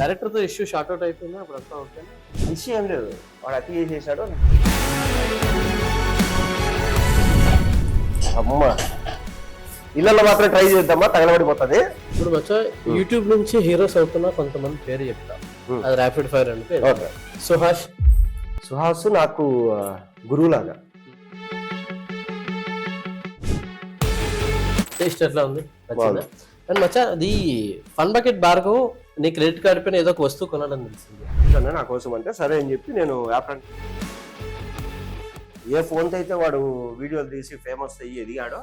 Director తో issue short out అయిపోయిందా అప్పుడు అంతా ఓకే? ఇష్యూ ఏం లేదు, వాడు అతి చేసేసాడు. అమ్మ ఇళ్ళల్లో మాత్రం ట్రై చేద్దామా, తగలబడిపోతుంది. ఇప్పుడు వచ్చా యూట్యూబ్ నుంచి హీరోస్ అవుతున్నా కొంతమంది పేరు చెప్తా, అది ర్యాపిడ్ ఫైర్ అంటే సుహాస్ నాకు గురువులాగా. టేస్ట్ ఎట్లా ఉంది? అండ్ మచ్చా అది ఫన్ బకెట్ భార్గవ్ నీ క్రెడిట్ కార్డు పైన ఏదో ఒక వస్తువు కొనాలని తెలిసింది నా కోసం అంటే సరే అని చెప్పి నేను ఏ ఫోన్తో అయితే వాడు వీడియోలు తీసి ఫేమస్ అయ్యి ఎదిగాడో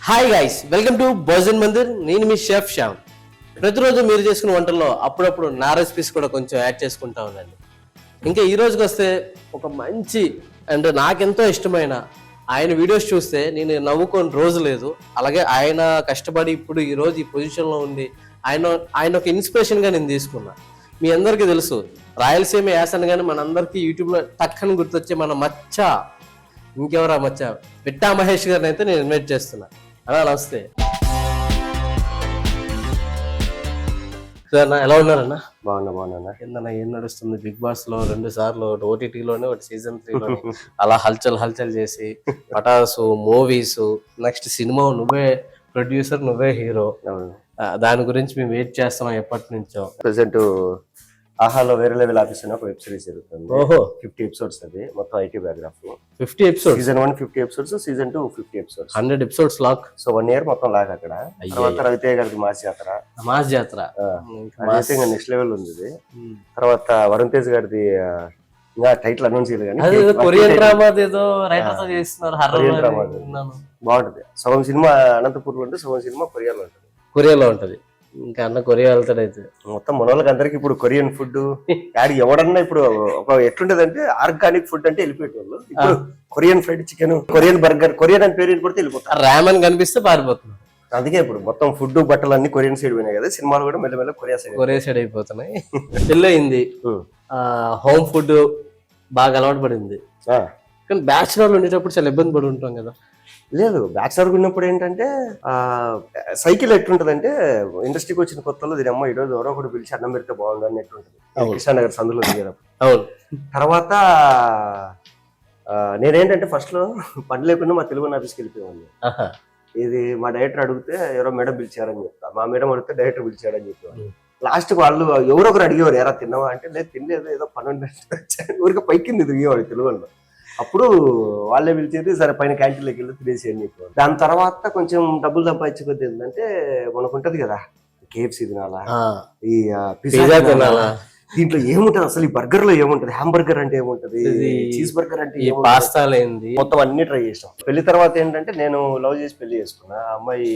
hi guys, welcome to Bhojan Mandir. నేను మీ షెఫ్ శ్యామ్. ప్రతిరోజు మీరు చేసుకున్న వంటల్లో అప్పుడప్పుడు నా రెసిపీస్ కూడా కొంచెం యాడ్ చేసుకుంటా ఉండండి. ఇంకా ఈ రోజుకి వస్తే ఒక మంచి అండ్ నాకెంతో ఇష్టమైన ఆయన వీడియోస్ చూస్తే నేను నవ్వుకొని రోజు లేదు. అలాగే ఆయన కష్టపడి ఇప్పుడు ఈ రోజు ఈ పొజిషన్లో ఉండి ఆయన ఒక ఇన్స్పిరేషన్గా నేను తీసుకున్నా. మీ అందరికీ తెలుసు, రాయలసీమ యాసన కానీ మనందరికీ యూట్యూబ్లో టక్కని గుర్తొచ్చే మన మచ్చ, ఇంకెవరా మచ్చ, పిట్టా మహేష్ గారిని అయితే నేను ఇన్వైట్ చేస్తున్నా. అలా నమస్తే సార్, ఎలా ఉన్నారన్నా? బాగున్నా. ఏందన్నా ఏం నడుస్తుంది? బిగ్ బాస్ లో 2 సార్లు, ఓటీటీలోనే ఒకటి సీజన్ 3 అలా హల్చల్ చేసి పటాసు మూవీస్, నెక్స్ట్ సినిమా నువ్వే ప్రొడ్యూసర్, నువ్వే హీరో. దాని గురించి మేము వెయిట్ చేస్తున్నాం ఎప్పటి నుంచో. ప్రెసెంట్ ఆహాలో వేరే లెవెల్ ఆఫీస్ అని ఒక వెబ్ సిరీస్ జరుగుతుంది. ఓహో, 50 ఎపిసోడ్స్. అది మొత్తం IT biography. 50 episodes. Season 1 50 episodes, season 2 50 episodes, 100 episodes lock. So 1 year మొత్తం లాక్ అక్కడ. తర్వాత రవితేజ గారికి మాస్ జాతర నెక్స్ట్ లెవెల్ ఉంది ఇది. తర్వాత వరుణ్ తేజ్ గారిది ఇంకా టైటిల్ అనౌన్స్ చేయలేదు కానీ కొరియన్ డ్రామా ఏదో రైటర్ తో చేస్తున్నారు, బాగుంటది. సగం సినిమా అనంతపూర్ లో ఉంటుంది, సగం సినిమా కొరియాలో ఉంటది. ఇంకా అన్న కొరియా వెళ్తాడు అయితే మొత్తం మన వాళ్ళకి అందరికి ఇప్పుడు కొరియన్ ఫుడ్ యాడ్. ఎవడన్నా ఇప్పుడు ఒక ఎట్లుంటది అంటే ఆర్గానిక్ ఫుడ్ అంటే వెళ్ళిపోయేటోళ్ళు ఇప్పుడు Korean fried chicken, Korean burger, Korean అని పేరు కొడితే వెళ్ళిపోతారు. రామన్ కనిపిస్తే పారిపోతున్నారు. అందుకే ఇప్పుడు మొత్తం ఫుడ్ బట్టలు అన్ని కొరియన్ సైడ్ పోయినాయి కదా, సినిమాలు కూడా మెల్లమెల్ల కొరియా సైడ్ అయిపోతున్నాయి. పెళ్ళయింది, హోమ్ ఫుడ్ బాగా అలవాటు పడింది. కానీ బ్యాచులర్ ఉండేటప్పుడు చాలా ఇబ్బంది పడి ఉంటాం కదా. లేదు, బ్యాచులర్ ఉన్నప్పుడు ఏంటంటే సైకిల్ ఎట్లుంటదంటే, ఇండస్ట్రీకి వచ్చిన కొత్తలో దీని అమ్మ ఈరోజు ఎవరో ఒకటి పిలిచి అన్నం పెడితే బాగుండు అని ఎట్లుంటది. కృష్ణానగర్ సందులో దిగేటప్పుడు. అవును. తర్వాత నేనేంటంటే ఫస్ట్ లో పని లేకుండా మా తెలుగు ఆఫీస్కి వెళ్ళిపోయాను. ఇది మా డైరెక్టర్ అడిగితే ఎవరో మేడం పిలిచారని చెప్తా, మా మేడం అడిగితే డైరెక్టర్ పిలిచాడని చెప్పేవాళ్ళు. లాస్ట్ వాళ్ళు ఎవరో ఒకరు అడిగేవారు, ఎరా తిన్నావా అంటే లేదు తినలేదు, ఏదో పని ఊరికి పైకి దిగేవాడు తెలుగు వాళ్ళు. అప్పుడు వాళ్ళే పిలిచేది, సరే పైన క్యాంటీన్లోకి వెళ్ళి తినేసి అని చెప్పేవారు. దాని తర్వాత కొంచెం డబ్బులు సంపాదించుకోద్ది ఏంటంటే మనకు ఉంటది కదా KFC తినాలా, ఈ పిజ్జా తినాలా, దీంట్లో ఏముంటది అసలు, ఈ బర్గర్ లో ఏముంటది, హ్యాంబర్గర్ అంటే ఏముంటది, చీజ్ బర్గర్ అంటే పాస్తా, మొత్తం అన్ని ట్రై చేసాం. పెళ్లి తర్వాత ఏంటంటే నేను లవ్ చేసి పెళ్లి చేసుకున్నా. అమ్మాయి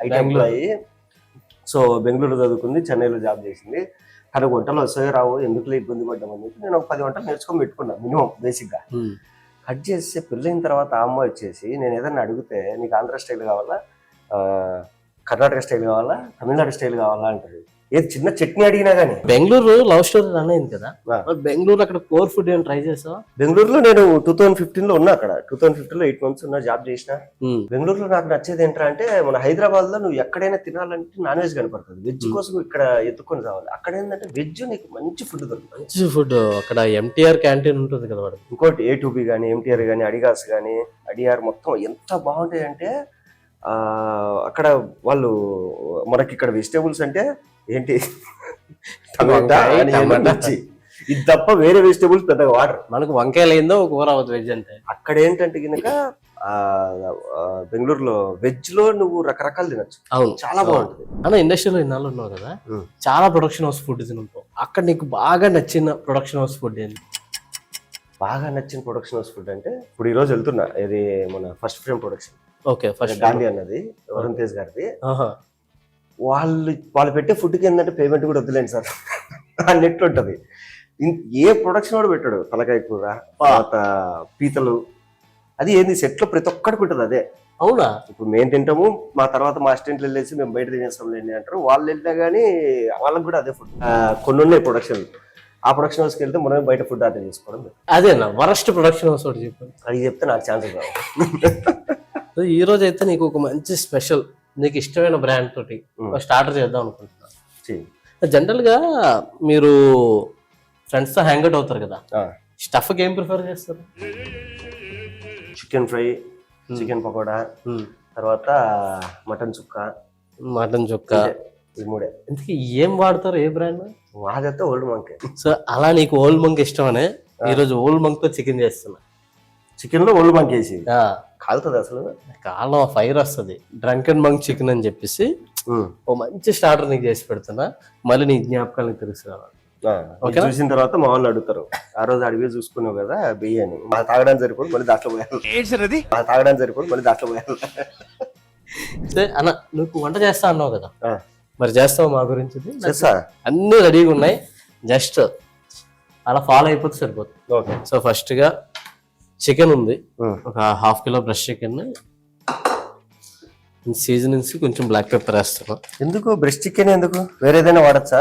ఐటమ్ అయ్యి సో బెంగళూరు చదువుకుంది, చెన్నైలో జాబ్ చేసింది. తనకు వంటలు వస్తాయో రావు, ఎందుకులే ఇబ్బంది పడ్డామని చెప్పి నేను ఒక 10 వంటలు నేర్చుకొని పెట్టుకున్నా మినిమం బేసిక్ గా. కట్ చేసి పెళ్ళైన తర్వాత ఆ అమ్మాయి వచ్చేసి నేను ఏదన్నా అడిగితే నీకు ఆంధ్ర స్టైల్ కావాలా, కర్ణాటక స్టైల్ కావాలా, తమిళనాడు స్టైల్ కావాలా అంటది. ఏది చిన్న చట్నీ అడిగినా గానీ. బెంగళూరు లవ్ స్టోరీ రన్ అయింది కదా, బెంగళూరు అక్కడ కోర్ ఫుడ్ ఏమైనా ట్రై చేసావా? బెంగళూరులో నేను 2015 లో ఉన్నా. అక్కడ 2015 లో 8 months ఉన్నా, జాబ్ చేసిన. బెంగళూరులో నాకు నచ్చేది ఏంటంటే అంటే మన హైదరాబాద్ లో నువ్వు ఎక్కడైనా తినాలంటే నాన్ వెజ్ కనపడుతుంది, వెజ్ కోసం ఇక్కడ ఎత్తుకొని రావాలి. అక్కడ ఏంటంటే వెజ్ నీకు మంచి ఫుడ్ దొరుకుతుంది, మంచి ఫుడ్. అక్కడ MTR క్యాంటీన్ ఉంటుంది కదా, ఇంకోటి A2B కానీ MTR కానీ అడిగాస్ కానీ అడియార్ మొత్తం ఎంత బాగుంటాయి అంటే అక్కడ వాళ్ళు మనకి ఇక్కడ వెజిటేబుల్స్ అంటే ఏంటి టమాటా ఇది తప్ప వేరే వెజిటేబుల్స్ పెద్దగా వాటర్. మనకు వంకాయలు అయిందో కూర అవ్వదు వెజ్ అంటే. అక్కడ ఏంటంటే కనుక బెంగళూరులో వెజ్ లో నువ్వు రకరకాలు తినచ్చు. అవును, చాలా బాగుంటుంది. అన్న ఇండస్ట్రీలో ఇన్నాళ్ళు ఉన్నావు కదా, చాలా ప్రొడక్షన్ హౌస్ ఫుడ్ తింటావు. అక్కడ నీకు బాగా నచ్చిన ప్రొడక్షన్ హౌస్ ఫుడ్ ఏంటి? బాగా నచ్చిన ప్రొడక్షన్ హౌస్ ఫుడ్ అంటే ఇప్పుడు ఈ రోజు వెళ్తున్నా, ఇది మన first frame production. Okay, first Gandhi అన్నది వరుణ్ తేజ్ గారిది. వాళ్ళు పెట్టే ఫుడ్కి ఏంటంటే పేమెంట్ కూడా వద్దులేండి సార్ అన్నట్టు ఉంటది. ఏ ప్రొడక్షన్ కూడా పెట్టాడు, తలకాయ కూర, తర్వాత పీతలు, అది ఏంది సెట్ లో ప్రతి ఒక్కడికి ఉంటుంది. అదే అవునా? ఇప్పుడు మేము తింటాము, మా తర్వాత మా అసిస్టెంట్లు వెళ్ళేసి మేము బయట తినేస్తాం లేండి అంటారు. వాళ్ళు వెళ్ళినా కానీ వాళ్ళకి కూడా అదే ఫుడ్. కొన్ని ఉన్నాయి ప్రొడక్షన్, ఆ ప్రొడక్షన్ హౌస్కి వెళ్తే మనమే బయట ఫుడ్ ఆర్డర్ చేసుకోవడం. అదేనా వరస్ట్ ప్రొడక్షన్ హౌస్ ఒకటి చెప్పండి. అది చెప్తే నాకు ఛాన్సెస్ రావు. సో ఈ రోజు అయితే నీకు ఒక మంచి స్పెషల్, నీకు ఇష్టమైన బ్రాండ్ తోటి ఒక స్టార్టర్ చేద్దాం అనుకుంటున్నా. జనరల్ గా మీరు ఫ్రెండ్స్ తో హ్యాంగ్ అవుట్ అవుతారు కదా, స్టఫ్ ఏం ప్రిఫర్ చేస్తారు? చికెన్ ఫ్రై, చికెన్ పకోడా, తర్వాత మటన్ చుక్క. మటన్ చుక్క, ఈ మూడే. ఇంతకీ ఏం వాడతారు, ఏ బ్రాండ్? మాదైతే ఓల్డ్ మంక్. సో అలా నీకు ఓల్డ్ మంక్ ఇష్టమనే ఈ రోజు ఓల్డ్ మంక్ తో చికెన్ చేస్తున్నా. చికెన్ లో ఓల్డ్ మంక్ వేసి కాలుతుంది అసలు, కాలం ఫైర్ వస్తుంది. డ్రంక్ అండ్ మంక్ చికెన్ అని చెప్పేసి ఓ మంచి స్టార్టర్ నీకు చేసి పెడుతున్నా. మళ్ళీ నీ జ్ఞాపకాలను తెలుసుకురావాలి. చూసిన తర్వాత మా వాళ్ళు అడుగుతారు, ఆ రోజు అడిగి చూసుకున్నావు కదా బియ్యాని, మా తాగడానికి సరిపోదు మళ్ళీ దాంట్లో పోయాలి, మా తాగడానికి సరిపోదు మళ్ళీ దాంట్లో పోయాలి. అన్న నువ్వు వంట చేస్తా అన్నావు కదా, మరి చేస్తావు మా గురించి? చేస్తా, అన్ని రెడీగా ఉన్నాయి, జస్ట్ అలా ఫాలో అయిపోతే సరిపోతుంది. ఓకే. సో ఫస్ట్ గా చికెన్ ఉంది, ఒక ½ కిలో బ్రష్ చికెన్, సీజనింగ్స్ కొంచెం బ్లాక్ పెప్పర్ వేస్తున్నాం. ఎందుకు బ్రెస్ట్ చికెన్, ఎందుకు వేరే ఏదైనా వాడచ్చా?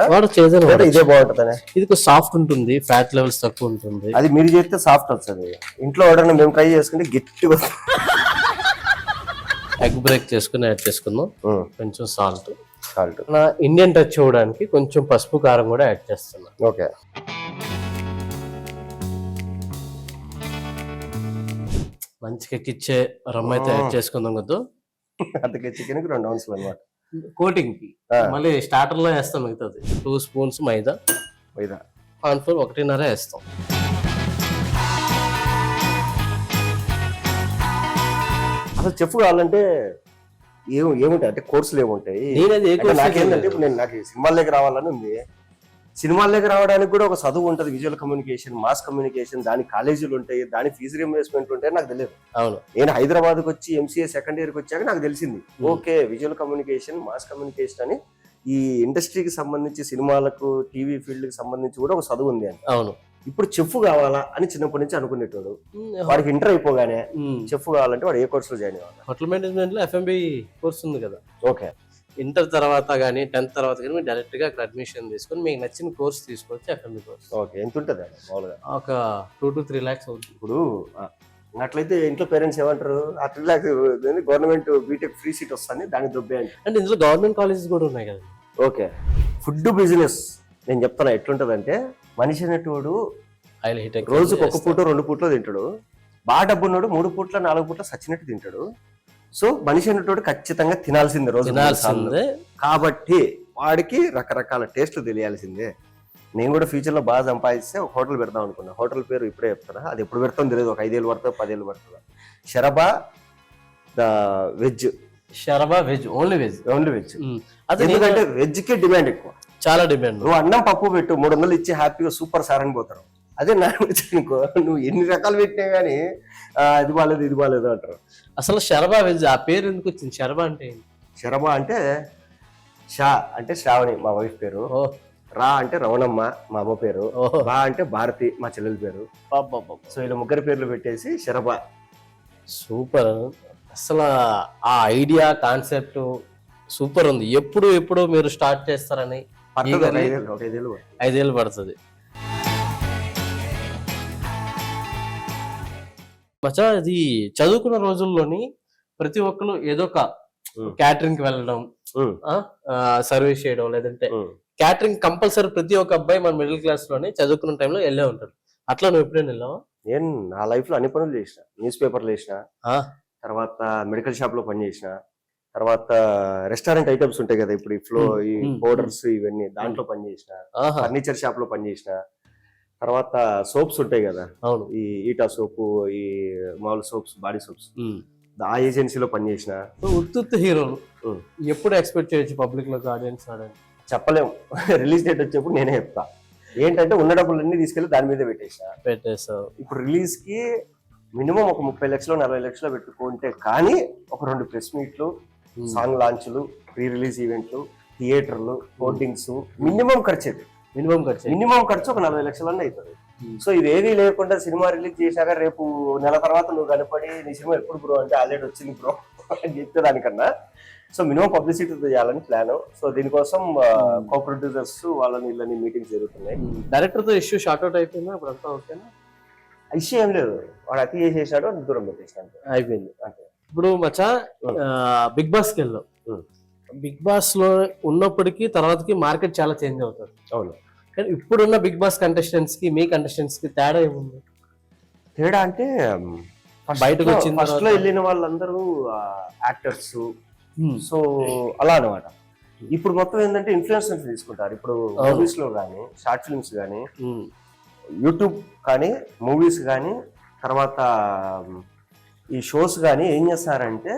ఇదే బాగుంటుంది. ఇది సాఫ్ట్ ఉంటుంది, ఫ్యాట్ లెవెల్స్ తక్కువ ఉంటుంది. అది మీరు చేస్తే సాఫ్ట్ వస్తుంది, ఇంట్లో ఎవరైనా మేము ట్రై చేసుకుంటే గట్టిగా. ఎగ్ బ్రేక్ చేసుకుని యాడ్ చేసుకుందాం, కొంచెం సాల్ట్. సాల్ట్ నా ఇండియన్ టచ్ చూడడానికి కొంచెం పసుపు కారం కూడా యాడ్ చేస్తున్నా. ఓకే. మంచిగా ఎక్కిచ్చే రమ్మ అయితే యాడ్ చేసుకుందాం కదా. అందుకే చికెన్ కి 2 ounces అన్నమాట కోటింగ్ కి. మళ్ళీ స్టార్టర్ లో వేస్తాం మిగతాది. 2 spoons మైదా, కార్న్ ఫ్లోర్ 1.5 వేస్తాం. అసలు చెఫ్ కావాలంటే ఏముంటాయి అంటే కోర్సులు ఏముంటాయి? నాకేంటంటే ఇప్పుడు నాకు సినిమాల్లోకి రావాలని ఉంది. సినిమాల్లోకి రావడానికి కూడా ఒక చదువు ఉంటుంది, విజువల్ కమ్యూనికేషన్, మాస్ కమ్యూనికేషన్, దాని కాలేజీలు ఉంటాయి, దాని ఫీజు రియంబర్స్మెంట్ ఉంటాయి. నాకు తెలియదు. అవును. నేను హైదరాబాద్కి వచ్చి ఎంసీఏ సెకండ్ ఇయర్కి వచ్చాక నాకు తెలిసింది, okay visual communication, mass communication అని ఈ ఇండస్ట్రీకి సంబంధించి సినిమాలకు, టీవీ ఫీల్డ్ కి సంబంధించి కూడా ఒక చదువు ఉంది అని. అవును. ఇప్పుడు చెఫ్ కావాలా అని చిన్నప్పటి నుంచి అనుకునేటోడు, వాడికి ఇంటర్ అయిపోగానే చెఫ్ కావాలంటే వాడు ఏ కోర్సులో జాయిన్ అవ్వాలి? హోటల్ మేనేజ్మెంట్ లో FMB కోర్స్ ఉంది కదా. ఓకే. ఇంటర్ తర్వాత కానీ 10th తర్వాత కానీ మీరు డైరెక్ట్ గా అడ్మిషన్ తీసుకొని మీకు నచ్చిన కోర్స్ తీసుకోవచ్చు. FMB course. ఓకే. ఎంత ఉంటుంది మామూలుగా? ఒక 2 to 3 lakhs అవుతుంది. ఇప్పుడు అట్లయితే ఇంట్లో పేరెంట్స్ ఏమంటారు, ఆ 3 lakhs government BTech free seat వస్తుంది దానికి దొబ్బే అంటే ఇందులో గవర్నమెంట్ కాలేజెస్ కూడా ఉన్నాయి కదా. ఓకే. ఫుడ్ బిజినెస్ నేను చెప్తాను ఎట్లుంటదంటే, మనిషి అనేటోడు రోజుకు 1 పూట 2 పూటలో తింటాడు, బాగా డబ్బున్నాడు 3 పూట్ల 4 పూట్ల సచ్చినట్టు తింటాడు. సో మనిషి అనేటోడు ఖచ్చితంగా తినాల్సిందే, రోజు తినాల్సిందే. కాబట్టి వాడికి రకరకాల టేస్ట్లు తెలియాల్సిందే. నేను కూడా ఫ్యూచర్ లో బాగా సంపాదిస్తే ఒక హోటల్ పెడదాం అనుకున్నా. హోటల్ పేరు ఇప్పుడే చెప్తాను, అది ఎప్పుడు పెడతాం తెలియదు, ఒక 5 ఏళ్ళు పడుతుంది 10 ఏళ్ళు పడుతుంది. షరబా the veg. షరబా veg, only veg. ఎందుకంటే వెజ్ కి డిమాండ్ ఎక్కువ, చాలా డిమాండ్. నువ్వు అన్నం పప్పు పెట్టు 300 ఇచ్చి హ్యాపీగా సూపర్ సార్ అని పోతారు. అదే నాన్ వెజ్ అనుకో, నువ్వు ఎన్ని రకాలు పెట్టినా గానీ ఇది బాగాలేదు ఇది బాగాలేదు అంటారు. అసలు షరబా వెజ్ ఆ పేరు ఎందుకు వచ్చింది? షరబా అంటే షరబా అంటే షా అంటే శ్రావణి మా వైఫ్ పేరు, రా అంటే రవణమ్మ మా అమ్మ పేరు, బా అంటే భారతి మా చెల్లెల పేరు. సో ఇలా 3 పేర్లు పెట్టేసి షరబా. సూపర్. అసలు ఆ ఐడియా కాన్సెప్ట్ సూపర్ ఉంది. ఎప్పుడు మీరు స్టార్ట్ చేస్తారని? 5 ఏళ్ళు పడుతుంది. మచా ఇది చదువుకున్న రోజుల్లోని ప్రతి ఒక్కరు ఏదో ఒక క్యాటరింగ్ కి వెళ్ళడం, సర్వీస్ చేయడం, లేదంటే క్యాటరింగ్ కంపల్సరీ ప్రతి ఒక్క అబ్బాయి మన మిడిల్ క్లాస్ లోనే చదువుకున్న టైంలో వెళ్ళే ఉంటాడు. అట్లా నువ్వు ఎప్పుడైనా వెళ్ళావా? నేను నా లైఫ్ లో అన్ని పనులు చేసిన, న్యూస్ పేపర్లు వేసిన, తర్వాత మెడికల్ షాప్ లో పని చేసిన, తర్వాత రెస్టారెంట్ ఐటమ్స్ ఉంటాయి కదా ఇప్పుడు ఈ పౌడర్స్ ఇవన్నీ దాంట్లో పని చేసిన, ఫర్నిచర్ షాప్ లో పని చేసిన, తర్వాత సోప్స్ ఉంటాయి కదా, ఈ ఈటా సోపు, ఈ మామూలు సోప్స్, బాడీ సోప్స్, ఆ ఏజెన్సీలో పనిచేసిన. ఉత్తు హీరోలు ఎప్పుడు ఎక్స్పెక్ట్ చేయొచ్చు పబ్లిక్ లో ఆడియన్స్? చెప్పలేము. రిలీజ్ డేట్ వచ్చేప్పుడు నేనే చెప్తా. ఏంటంటే ఉన్న డబ్బులన్నీ తీసుకెళ్లి దాని మీద పెట్టేసావు. ఇప్పుడు రిలీజ్ కి మినిమం ఒక 30 లక్షలు 40 లక్షలు పెట్టుకుంటే కానీ ఒక 2 ప్రెస్ మీట్లు, సాంగ్ లాంచ్లు, ప్రీ రిలీజ్ ఈవెంట్లు, థియేటర్లు, హోర్డింగ్స్, మినిమం ఖర్చు ఒక 40 లక్షలన్నీ అవుతుంది. సో ఇవేవీ లేకుండా సినిమా రిలీజ్ చేశాక రేపు నెల తర్వాత నువ్వు కనపడి నీ సినిమా ఎప్పుడు బ్రో అంటే ఆల్రెడీ వచ్చింది బ్రో అని చెప్పేదానికన్నా సో మినిమం పబ్లిసిటీ చేయాలని ప్లాన్. సో దీనికోసం కో ప్రొడ్యూసర్స్ వాళ్ళని వీళ్ళని మీటింగ్స్ జరుగుతున్నాయి. డైరెక్టర్ తో ఇష్యూ షార్ట్ అవుట్ అయిపోయిందా ఇప్పుడు అంతా ఓకేనా? ఇష్యూ ఏం లేదు, వాడు అతి చేసేసాడు దూరం పెట్టేసాడు అయిపోయింది. అంతే. ఇప్పుడు మచ్చా బిగ్ బాస్ కి వెళ్ళాం. బిగ్ బాస్ లో ఉన్నప్పటికీ తర్వాతకి మార్కెట్ చాలా చేంజ్ అవుతుంది. అవును, కానీ ఇప్పుడున్న బిగ్ బాస్ కంటెస్టెంట్స్ కి మీ కంటెస్టెంట్స్ కి తేడా ఏముంది? తేడా అంటే బయటకు వచ్చిన ఫస్ట్ లో వెళ్ళిన వాళ్ళందరూ యాక్టర్స్, సో అలా అనమాట. ఇప్పుడు మొత్తం ఏంటంటే ఇన్ఫ్లుయెన్సర్స్ తీసుకుంటారు. ఇప్పుడు మూవీస్ లో కానీ, షార్ట్ ఫిల్మ్స్ కానీ, యూట్యూబ్ కానీ, మూవీస్ కానీ, తర్వాత ఈ షోస్ కానీ ఏం చేస్తారంటే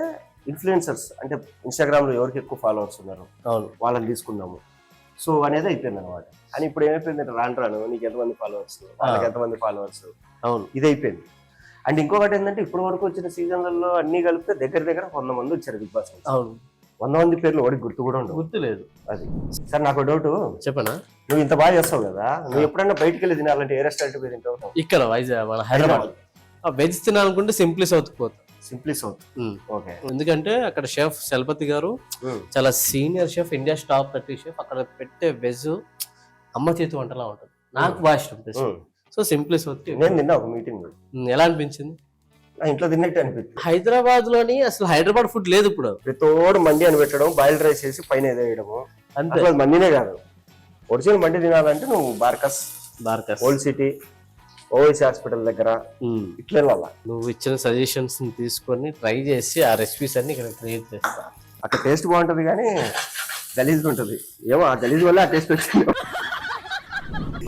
ఇన్ఫ్లుయెన్సర్స్ అంటే ఇన్స్టాగ్రామ్ లో ఎవరికి ఎక్కువ ఫాలోవర్స్ ఉన్నారు వాళ్ళని తీసుకున్నాము సో అనేది అయిపోయింది అనమాట. అని ఇప్పుడు ఏమైపోయిందంటే రాను నీకు ఎంతమంది ఫాలోవర్స్, వాళ్ళకి ఎంతమంది ఫాలోవర్స్, అవును ఇది అయిపోయింది. అండ్ ఇంకొకటి ఏంటంటే ఇప్పటి వరకు వచ్చిన సీజన్లలో అన్ని కలిపితే దగ్గర 100 మంది వచ్చారు బిగ్ బాస్. అవును, 100 మంది పేర్లు వాడికి గుర్తు కూడా ఉండవు. గుర్తులేదు. అది సార్ నాకు డౌట్, చెప్పనా? నువ్వు ఇంత బాగా చేస్తావు కదా, నువ్వు ఎప్పుడైనా బయటికి వెళ్ళి తినాలంటే ఏ రెస్టారెంట్ పేరు తింటావు? ఇక్కడ వైజాగ్ మన హైదరాబాద్ వెజ్ తినాలనుకుంటే సింప్లీ సౌత్ పోతా. Simply south, okay. ఎందుకంటే అక్కడ షెఫ్ చలపతి గారు చాలా senior chef, India top 30 chef. అక్కడ పెట్టే వెజ్ అమ్మ చేతి వంటలా ఉంటుంది, నాకు బాగా ఇష్టం. సో సింప్లీ సౌత్ నేను తిన్నా ఒక మీటింగ్. ఎలా అనిపించింది? నా ఇంట్లో తిన్నట్టు అనిపించింది. హైదరాబాద్ లోని అసలు హైదరాబాద్ ఫుడ్ లేదు ఇప్పుడు. ప్రతోడు మండి అని పెట్టడం, బాయిల్డ్ రైస్ వేసి పైన ఏదో వేయడము, అంతే. మండినే కాదు, ఒరిజినల్ మండి తినాలంటే నువ్వు Barkas, old city, OS hospital దగ్గర ఇట్లే వాళ్ళ నువ్వు ఇచ్చిన సజెషన్స్ తీసుకొని ట్రై చేసి ఆ రెసిపీస్ అన్ని ఇక్కడ క్రియేట్ చేస్తా. అక్కడ టేస్ట్ బాగుంటది కానీ గలీజ్ ఉంటుంది. ఏమో ఆ గలీజ్ వల్ల ఆ టేస్ట్ వచ్చింది.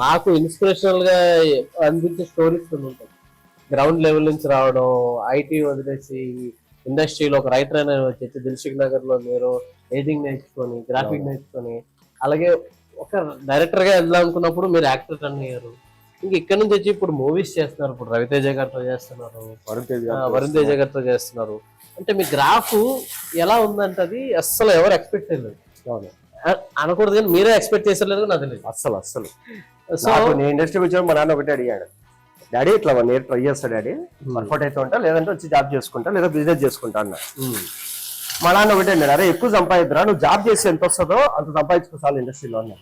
నాకు ఇన్స్పిరేషనల్ గా అనిపించే స్టోరీస్ ఉంటాయి. గ్రౌండ్ లెవెల్ నుంచి రావడం, ఐటీ వదిలేసి ఇండస్ట్రీలో ఒక రైటర్ అనేది వచ్చేసి దిల్సుఖ్ నగర్ లో మీరు ఎడిటింగ్ నేర్చుకొని, గ్రాఫిక్ నేర్చుకొని, అలాగే ఒక డైరెక్టర్ గా వెళ్దాం అనుకున్నప్పుడు మీరు యాక్టర్ టర్న్ అయ్యారు. ఇంక ఇక్కడ నుంచి వచ్చి ఇప్పుడు మూవీస్ చేస్తున్నారు. ఇప్పుడు రవితేజ గారితో చేస్తున్నారు, వరుణ్ తేజ గారితో చేస్తున్నారు. అంటే మీ గ్రాఫ్ ఎలా ఉందంటే అది అస్సలు ఎవరు ఎక్స్పెక్ట్ చేయలేదు. అనకూడదు కానీ మీరే ఎక్స్పెక్ట్ చేసలేదు నాకు తెలియదు అస్సలు. సో నేను ఇండస్ట్రీకి వచ్చాను, మా నాన్న ఒకటే అడిగాడు, డాడీ ఇట్లా 1 year ట్రై చేస్తా డాడీ, వర్కౌట్ అయితే ఉంటా, లేదంటే వచ్చి జాబ్ చేసుకుంటా, లేదా బిజినెస్ చేసుకుంటా అన్న. మా నాన్న ఒకటే అన్నాడు, అరే ఎక్కువ సంపాదిద్దురా, నువ్వు జాబ్ చేసి ఎంత వస్తుందో అంత సంపాదించుకోవాలి ఇండస్ట్రీలో అన్నా.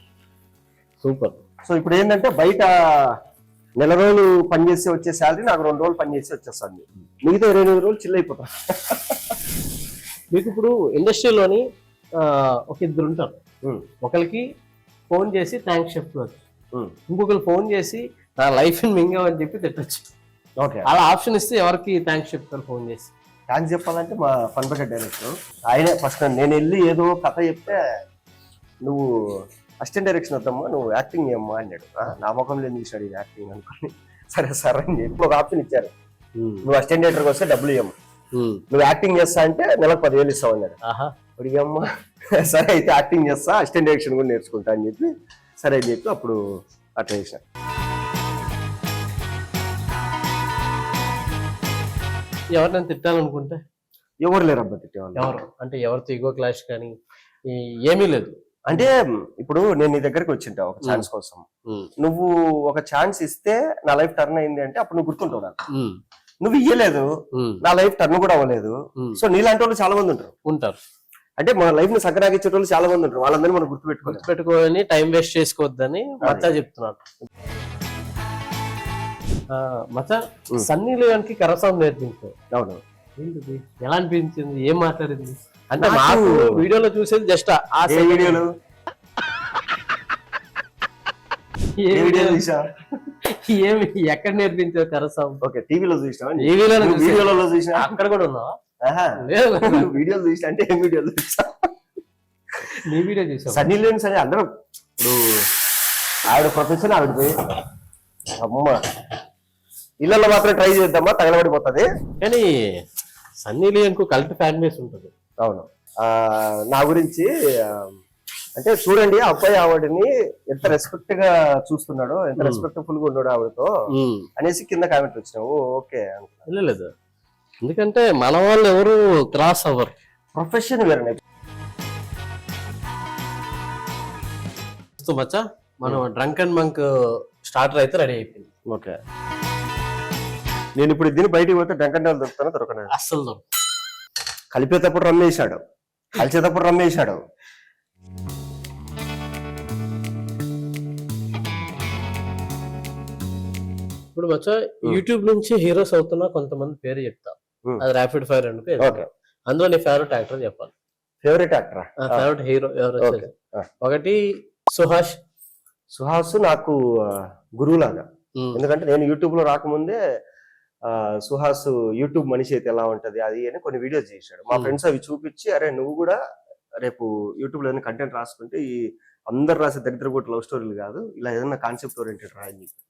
సూపర్. సో ఇప్పుడు ఏంటంటే బయట నెల రోజులు పనిచేసి వచ్చే శాలరీ నాకు 2 రోజులు పనిచేసి వచ్చేస్తుంది, మిగతా 28 రోజులు చిల్ అయిపోతాను. మీకు ఇప్పుడు ఇండస్ట్రీలోని ఒక 2 ఉంటారు. ఒకరికి ఫోన్ చేసి థ్యాంక్స్ చెప్తున్నారు, ఇంకొకరు ఫోన్ చేసి నా లైఫ్ మింగమని చెప్పి తిట్టచ్చు. ఓకే, అలా ఆప్షన్ ఇస్తే ఎవరికి థ్యాంక్స్ చెప్తారు ఫోన్ చేసి? థ్యాంక్స్ చెప్పాలంటే మా ఫన్ బకెట్ డైరెక్టర్ ఆయనే ఫస్ట్. నేను వెళ్ళి ఏదో కథ చెప్తే నువ్వు అసిస్టెంట్ డైరెక్షన్ వద్దమ్మా, నువ్వు యాక్టింగ్ చేయమ్మా అన్నాడు. నా ముఖంలో ఎందుకు చూసాడు ఇది యాక్టింగ్ అనుకోని, సరే సార్ అని చెప్పి ఒక ఆప్షన్ ఇచ్చారు. నువ్వు అసిస్టెంట్ డైరెక్టర్కి వస్తే డబ్బులు ఇవ్వము, నువ్వు యాక్టింగ్ చేస్తా అంటే నెలకు 10,000 ఇస్తావు అన్నాడు. అడిగమ్మా సరే అయితే యాక్టింగ్ చేస్తా, అసిస్టెంట్ డైరెక్షన్ కూడా నేర్చుకుంటా అని చెప్పి సరే అని చెప్పి అప్పుడు అట్లా చేసిన. ఎవరినైనా తిట్టాలనుకుంటే ఎవరు లేరు అబ్బా తిట్టేవాళ్ళు. ఎవరు అంటే ఎవరితో ఈగో క్లాష్ కానీ ఏమీ లేదు. అంటే ఇప్పుడు నేను నీ దగ్గరికి వచ్చింటా ఒక ఛాన్స్ కోసం, నువ్వు ఒక ఛాన్స్ ఇస్తే నా లైఫ్ టర్న్ అయింది అంటే అప్పుడు నువ్వు గుర్తుంటావు నాకు. నువ్వు ఇయ్యలేదు, నా లైఫ్ టర్న్ కూడా అవ్వలేదు. సో నీలాంటి వాళ్ళు చాలా మంది ఉంటారు. అంటే మన లైఫ్ ని సంక్రాంతించే వాళ్ళు చాలా మంది ఉంటారు. వాళ్ళందరినీ మనం గుర్తుపెట్టుకోని టైం వేస్ట్ చేసుకోవద్దని మచ్చా చెప్తున్నాను. మచ్చా సన్నీ లియోన్ కి కరసాం నేర్పించావు. అవును, ఏంటిది, ఎలా అనిపించింది, ఏం మాట్లాడింది? అంటే మాకు వీడియోలో చూసేది జస్ట్ ఆ వీడియోలు ఏమి ఎక్కడ నేర్పించావు కరసాం? ఓకే, టీవీలో చూసినా, వీడియోలో చూసినా, అక్కడ కూడా ఉన్నావా? వీడియోలు చూసినా అంటే ఏం వీడియోలు చూసా? నీ వీడియో చూసా? సన్నీ లియోన్ సరే అందరూ ఇప్పుడు ఆవిడ ప్రొఫెషన్ ఆవిడ పోయి అమ్మ ఇళ్ళల్లో మాత్రం ట్రై చేద్దామా తగలబడిపోతుంది. కానీ సన్నీ లియోన్ కు కల్ట్ ఫ్యాన్ బేస్ ఉంటుంది. అవును, నా గురించి అంటే చూడండి అబ్బాయి ఆవిడని ఎంత రెస్పెక్ట్ గా చూస్తున్నాడో, ఎంత రెస్పెక్ట్ఫుల్ గా ఉన్నాడు ఆవిడతో అనేసి కింద కామెంట్ వచ్చినావు. ఓకే లేదు, ఎందుకంటే మన వాళ్ళు ఎవరు క్రాస్ అవ్వరు, ప్రొఫెషన్ వేరే. మచ్చా మనం డ్రంక్ అండ్ మంక్ స్టార్టర్ అయితే రెడీ అయిపోయింది. ఓకే, నేను ఇప్పుడు దీన్ని బయటికి పోతే డ్రంక్ అండ్ దొరుకుతాను దొరకనా? అస్సలు దొరకదు. కలిపేటప్పుడు రమ్మేశాడు, కలిసేటప్పుడు రమ్మేశాడు. ఇప్పుడు మచ్చా యూట్యూబ్ నుంచి హీరోస్ అవుతున్నా కొంతమంది పేరు చెప్తా, అది ర్యాపిడ్ ఫైర్ అనుకో. ఓకే, అందులో నీ ఫేవరెట్ యాక్టర్ చెప్పాలి. ఫేవరెట్ యాక్టరా? ఫేవరెట్ హీరో ఎవరు వచ్చేది? ఒకటి సుహాష్. సుహాస్ నాకు గురువులాగా. ఎందుకంటే నేను యూట్యూబ్ లో రాకముందే సుహాస్ యూట్యూబ్ మనిషి అయితే ఎలా ఉంటది అది అని కొన్ని వీడియోస్ చేశాడు. మా ఫ్రెండ్స్ అవి చూపించి, అరే నువ్వు కూడా రేపు యూట్యూబ్ లో ఏదైనా కంటెంట్ రాసుకుంటే ఈ అందరు రాసే దరిద్ర కూడా లవ్ స్టోరీలు కాదు, ఇలా ఏదైనా కాన్సెప్ట్ ఓరియంటెడ్ రా అని చెప్పి.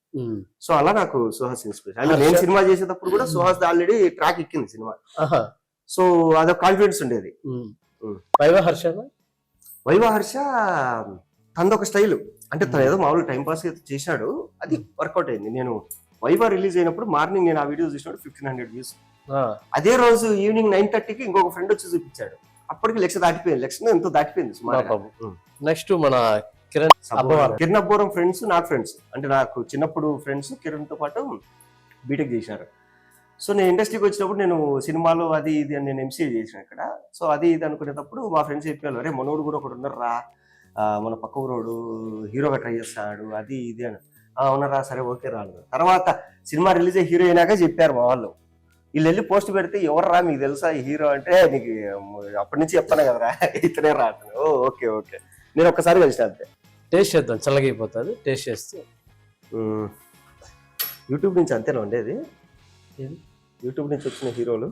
సో అలా నాకు సుహాస్ ఇన్స్పిరేషన్. అంటే నేను సినిమా చేసేటప్పుడు కూడా సుహాస్ ఆల్రెడీ ట్రాక్ ఎక్కింది సినిమా. సో అదొక కాన్ఫిడెన్స్ ఉండేది. వైవా హర్ష. వైవా హర్ష తనదొక స్టైల్, అంటే తను ఏదో మామూలు టైం పాస్ చేశాడు, అది వర్కౌట్ అయింది. నేను వైవా రిలీజ్ అయినప్పుడు మార్నింగ్ నేను ఆ వీడియో చూసినప్పుడు 1500 వ్యూస్. అదే రోజు ఈవినింగ్ 9:30కి ఇంకొక ఫ్రెండ్ వచ్చి చూపించాడు, అప్పటికి లక్ష దాటిపోయింది, లక్ష ఎంతో దాటిపోయింది సుమారు. నెక్స్ట్ మన కిరణ్ అబ్బోరం ఫ్రెండ్స్, నాకు ఫ్రెండ్స్, అంటే నాకు చిన్నప్పుడు ఫ్రెండ్స్. కిరణ్ తో పాటు బీటెక్ చేశారు. సో నేను ఇండస్ట్రీకి వచ్చినప్పుడు నేను సినిమాలో అది ఇది అని నేను ఎంసీఏ చేసాను ఇక్కడ. సో అది ఇది అనుకునేటప్పుడు మా ఫ్రెండ్స్ చెప్పారు, అరే మనోడు కూడా ఒకడు ఉన్నారు రా, మన పక్క ఊరోడు హీరోగా ట్రై చేస్తాడు అది ఇది అని. అవునరా, సరే ఓకే రా. తర్వాత సినిమా రిలీజ్ అయ్యి హీరో అయినాక చెప్పారు మా వాళ్ళు, వీళ్ళు వెళ్ళి పోస్ట్ పెడితే ఎవర్రా మీకు తెలుసా ఈ హీరో అంటే, నీకు అప్పటి నుంచి చెప్తాను కదరా ఇతనే రా. ఓ ఓకే ఓకే, నేను ఒక్కసారి కలిసిన అంతే. టేస్ట్ చేద్దాం, చల్లగైపోతుంది టేస్ట్ చేస్తే. యూట్యూబ్ నుంచి అంతేనా ఉండేది? యూట్యూబ్ నుంచి వచ్చిన హీరోలు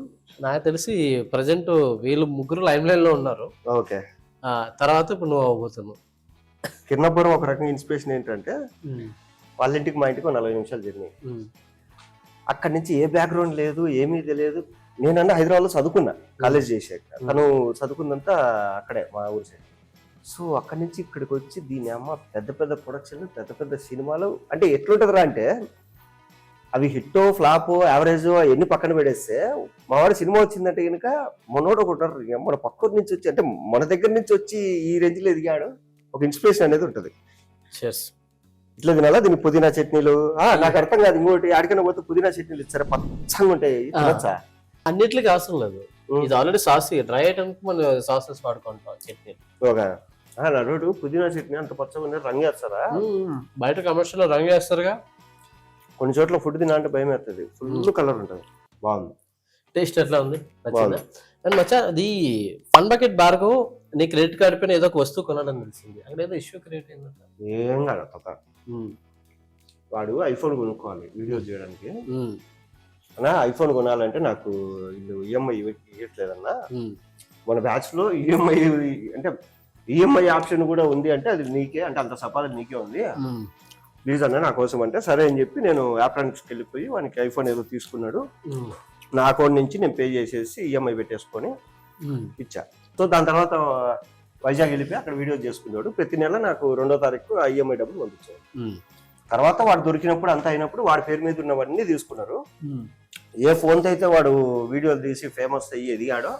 నాకు తెలిసి ప్రజెంట్ వీళ్ళు ముగ్గురు లైమ్ లైన్ లో ఉన్నారు. ఓకే, తర్వాత ఇప్పుడు నువ్వు అవ్వబోతున్నావు. కిరణబ్బరం ఒక రకంగా ఇన్స్పిరేషన్ ఏంటంటే, వాళ్ళ ఇంటికి మా ఇంటికి 40 నిమిషాలు జర్నీ. అక్కడి నుంచి ఏ బ్యాక్గ్రౌండ్ లేదు, ఏమీ తెలియదు. నేనన్నా హైదరాబాద్ లో చదువుకున్నా, కాలేజ్ చేసాక. తను చదువుకుందంతా అక్కడే మా ఊరి సైడ్. సో అక్కడి నుంచి ఇక్కడికి వచ్చి దీని అమ్మ పెద్ద పెద్ద ప్రొడక్షన్లు, పెద్ద పెద్ద సినిమాలు. అంటే ఎట్లుంటదిరా అంటే, అవి హిట్టో ఫ్లాపో యావరేజో ఎన్ని పక్కన పెడేస్తే, మా వాడు సినిమా వచ్చిందంటే కనుక మనోడు ఒకటారు మన పక్కూరు నుంచి వచ్చి, అంటే మన దగ్గర నుంచి వచ్చి ఈ రేంజ్ లో ఎదిగాడు, ఒక ఇన్స్పిరేషన్ అనేది ఉంటుంది. ఇట్లా తినాలా, దీనికి పుదీనా చట్నీలు. నాకు అర్థం కాదు, ఇంకోటి ఆడికైనా పోతే పుదీనా చట్నీలు ఇచ్చారా, పచ్చంగా ఉంటాయి, తినొచ్చా? అన్నిట్లకి అవసరం లేదు, ఇది ఆల్రెడీ సాస్ డ్రై ఐటమ్స్ మనం సాసెస్ వాడుకుంటాం చట్నీ. నడు పుదీనా చట్నీ అంత పచ్చగా ఉండే రంగు వేస్తారా? బయట కమర్షియల్ లో రంగు వేస్తారుగా. కొన్ని చోట్ల ఫుడ్ తినా అంటే భయం వేస్తుంది, ఫుల్ కలర్ ఉంటుంది. బాగుంది, టేస్ట్ ఎట్లా ఉంది? అండ్ మచ్చా, అది ఫన్ బకెట్ భార్గవ్ నీ క్రెడిట్ కార్డ్ పైన ఏదో ఒక వస్తువు కొనాలని తెలిసింది, అక్కడ ఏదో ఇష్యూ క్రియేట్ అయిందంట. ఏం కాదు, వాడు ఐఫోన్ కొనుక్కోవాలి వీడియోస్ చేయడానికి. అన్నా ఐఫోన్ కొనాలంటే నాకు వీళ్ళు ఈఎంఐ ఇవ్వట్లేదన్నా. మన బ్యాచ్ లో ఈఎంఐ అంటే ఈఎంఐ ఆప్షన్ కూడా ఉంది, అంటే అది నీకే, అంటే అంత సంపాదన నీకే ఉంది, ప్లీజ్ అన్న నా కోసం అంటే సరే అని చెప్పి నేను యాప్రాన్స్కి వెళ్ళిపోయి వానికి ఐఫోన్ ఏదో తీసుకున్నాడు. నా అకౌంట్ నుంచి నేను పే చేసేసి ఈఎంఐ పెట్టేసుకొని ఇచ్చా. సో దాని తర్వాత వైజాగ్ వెళ్ళిపోయి అక్కడ వీడియో చేసుకున్నాడు. ప్రతి నెల నాకు 2వ తారీఖు ఆ ఈఎంఐ డబ్బులు పంపించాడు. తర్వాత వాడు దొరికినప్పుడు అంతా అయినప్పుడు వాడి పేరు మీద ఉన్నవన్నీ తీసుకున్నారు. ఏ ఫోన్తో అయితే వాడు వీడియోలు తీసి ఫేమస్ అయ్యి ఎదిగాడో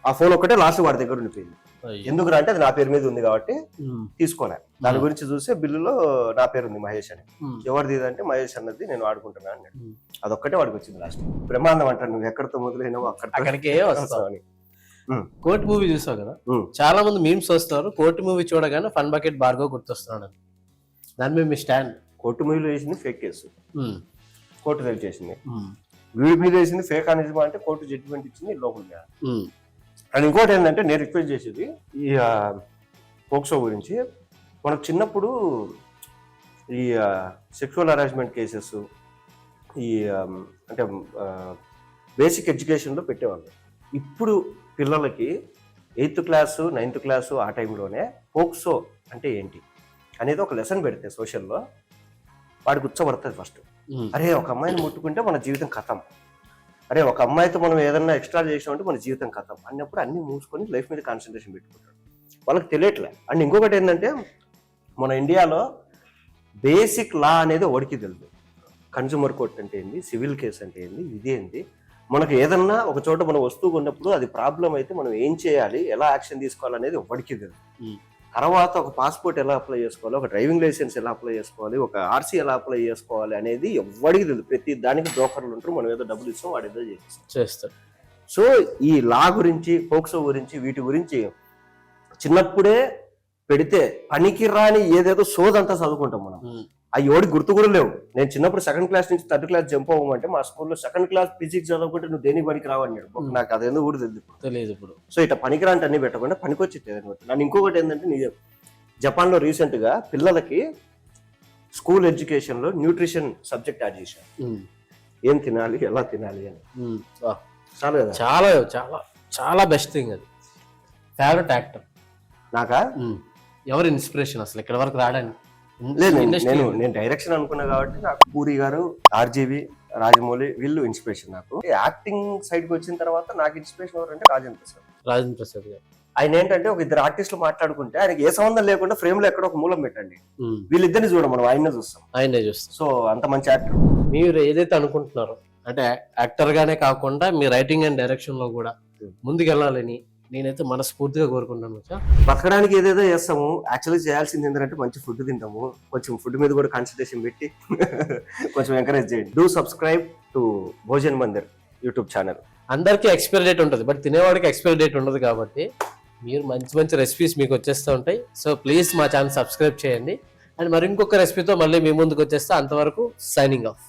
ఆ ఫోన్ ఒక్కటే లాస్ట్ వాడి దగ్గర ఉండిపోయింది. ఎందుకురా అంటే అది నా పేరు మీద ఉంది కాబట్టి తీసుకోలే. దాని గురించి చూస్తే బిల్లులో నా పేరు ఉంది మహేష్ అని. ఎవరిది అంటే మహేష్ అన్నది నేను వాడుకుంటున్నా అన్నాడు. అదొక్కటే వాడికి వచ్చింది లాస్ట్. బ్రహ్మాండం అంటారు, నువ్వు ఎక్కడితో మొదలైనావో అక్కడికే వస్తావని. కోర్టు మూవీ చూసావు కదా, చాలా మంది మీమ్స్ వస్తారు, కోర్టు మూవీ చూడగానే ఫన్ బకెట్ భార్గవ్ గుర్తొస్తున్నాడు. దాని మీద మీ స్టాండ్? కోర్టు మూవీలో వేసింది ఫేక్ కేసు, కోర్టు తెలిసి చేసింది. వీడి మీద వేసింది ఫేక్ అనిజమా అంటే కోర్టు జడ్జిమెంట్ ఇచ్చింది లోపల. అండ్ ఇంకోటి ఏంటంటే నేను రిక్వెస్ట్ చేసేది ఈ పోక్సో గురించి. మనకు చిన్నప్పుడు ఈ సెక్షువల్ హరాస్మెంట్ కేసెస్ ఈ అంటే బేసిక్ ఎడ్యుకేషన్లో పెట్టేవాళ్ళు. ఇప్పుడు పిల్లలకి 8th క్లాసు 9th క్లాసు ఆ టైంలోనే పోక్సో అంటే ఏంటి అనేది ఒక లెసన్ పెడితే సోషల్లో వాడికి కూర్చోబడుతుంది ఫస్ట్. అరే ఒక అమ్మాయిని ముట్టుకుంటే మన జీవితం కథం, అరే ఒక అమ్మాయితో మనం ఏదన్నా ఎక్స్ట్రా చేసామంటే మన జీవితం కథం అన్నప్పుడు అన్ని మూసుకొని లైఫ్ మీద కాన్సన్ట్రేషన్ పెట్టుకుంటాడు. వాళ్ళకి తెలియట్లే. అండ్ ఇంకొకటి ఏంటంటే మన ఇండియాలో బేసిక్ లా అనేది ఓడికి తెలియదు. కన్జ్యూమర్ కోర్ట్ అంటే ఏంది, సివిల్ కేసు అంటే ఏంది, ఇది ఏంది. మనకు ఏదన్నా ఒక చోట మనం వస్తువు ఉన్నప్పుడు అది ప్రాబ్లం అయితే మనం ఏం చేయాలి, ఎలా యాక్షన్ తీసుకోవాలనేది ఎవరికి తెలియదు. తర్వాత ఒక పాస్పోర్ట్ ఎలా అప్లై చేసుకోవాలి, ఒక డ్రైవింగ్ లైసెన్స్ ఎలా అప్లై చేసుకోవాలి, ఒక ఆర్సీ ఎలా అప్లై చేసుకోవాలి అనేది ఎవరికి తెలియదు. ప్రతి దానికి బ్రోకర్లు ఉంటారు, మనం ఏదో డబ్బులు ఇస్తాం వాడు ఏదో చేస్తాడు. సో ఈ లా గురించి, పోక్సో గురించి, వీటి గురించి చిన్నప్పుడే పెడితే పనికి రాని ఏదేదో సోదంతా చదువుకుంటాం మనం. అవి ఎవరికి గుర్తు కూడా లేవు. నేను చిన్నప్పుడు 2nd క్లాస్ నుంచి 3rd క్లాస్ జంప్ అవ్వమంటే మా స్కూల్లో 2nd క్లాస్ ఫిజిక్స్ చదువుకుంటే నువ్వు దేనికి పనికి రావన్నాడు. నాకు అదేందో కూడా తెలియదు ఇప్పుడు. సో ఇట్లా పనికిరాంటి అన్ని పెట్టకుండా పనికొచ్చి నన్ను ఇంకొకటి ఏంటంటే, జపాన్ లో రీసెంట్ గా పిల్లలకి స్కూల్ ఎడ్యుకేషన్ లో న్యూట్రిషన్ సబ్జెక్ట్ యాడ్ చేశారు. ఏం తినాలి, ఎలా తినాలి అని. చాలా కదా, చాలా చాలా చాలా బెస్ట్ థింగ్ అది. ఫేవరెట్ యాక్టర్ నాకా? ఎవరు ఇన్స్పిరేషన్ అసలు ఇక్కడ వరకు రావడానికి? లేదు, నేను డైరెక్షన్ అనుకున్నా కాబట్టి నాకు పూరి గారు, ఆర్జీవి, రాజమౌళి వీళ్ళు ఇన్స్పిరేషన్. నాకు యాక్టింగ్ సైడ్ కి వచ్చిన తర్వాత నాకు ఇన్స్పిరేషన్ ఎవరంటే రాజేంద్ర ప్రసాద్ గారు. ఆయన ఏంటంటే ఒక ఇద్దరు ఆర్టిస్టులు మాట్లాడుకుంటే ఆయనకి ఏ సంబంధం లేకుండా ఫ్రేమ్ లో ఎక్కడో ఒక మూలం పెట్టండి, వీళ్ళిద్దరిని చూడం, మనం ఆయన్నే చూస్తాం. సో అంత మంచి యాక్టర్. మీరు ఏదైతే అనుకుంటున్నారో అంటే యాక్టర్ గానే కాకుండా మీ రైటింగ్ అండ్ డైరెక్షన్ లో కూడా ముందుకెళ్ళాలని నేనైతే మనస్ఫూర్తిగా కోరుకుంటాను. బతకడానికి ఏదేదో చేస్తాము, యాక్చువల్గా చేయాల్సింది ఏంటంటే మంచి ఫుడ్ తింటాము. కొంచెం ఫుడ్ మీద కూడా కాన్సన్ట్రేషన్ పెట్టి కొంచెం ఎంకరేజ్ చేయండి. Do subscribe to Bhojan Mandir YouTube channel. అందరికీ ఎక్స్పైరీ డేట్ ఉంటుంది, బట్ తినేవాడికి ఎక్స్పైరీ డేట్ ఉండదు. కాబట్టి మీరు మంచి మంచి రెసిపీస్ మీకు వచ్చేస్తూ ఉంటాయి. సో ప్లీజ్ మా ఛానల్ సబ్స్క్రైబ్ చేయండి. అండ్ మరి ఇంకొక రెసిపీతో మళ్ళీ మీ ముందుకు వచ్చేస్తా. అంతవరకు సైనింగ్ ఆఫ్.